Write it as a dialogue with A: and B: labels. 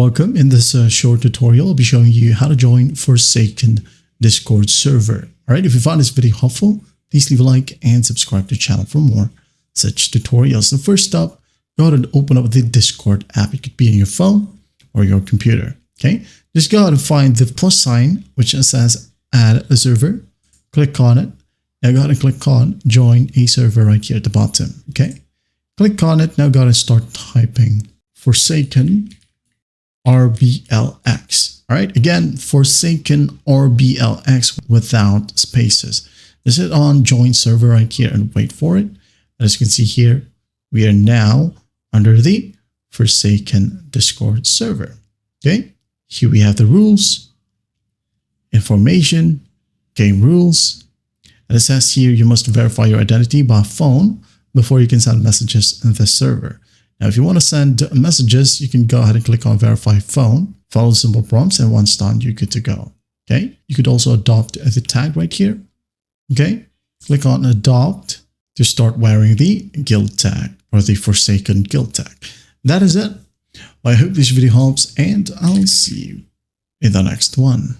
A: Welcome. In this short tutorial, I'll be showing you how to join Forsaken Discord server. All right, if you found this video helpful, please leave a like and subscribe to the channel for more such tutorials. So first up, go ahead and open up the Discord app. It could be on your phone or your computer. Okay, just go ahead and find the plus sign, which says add a server. Click on it. Now go ahead and click on join a server right here at the bottom. Okay, click on it. Now go ahead and start typing Forsaken RBLX. All right, again, Forsaken RBLX without spaces. Just hit on join server right here and wait for it. As you can see here, we are now under the Forsaken Discord server. Okay, here we have the rules, information, game rules. And it says here you must verify your identity by phone before you can send messages in the server. Now, if you want to send messages, you can go ahead and click on verify phone, follow simple prompts, and once done, you're good to go. Okay. You could also adopt the tag right here. Okay. Click on adopt to start wearing the guild tag or the Forsaken guild tag. That is it. I hope this video helps and I'll see you in the next one.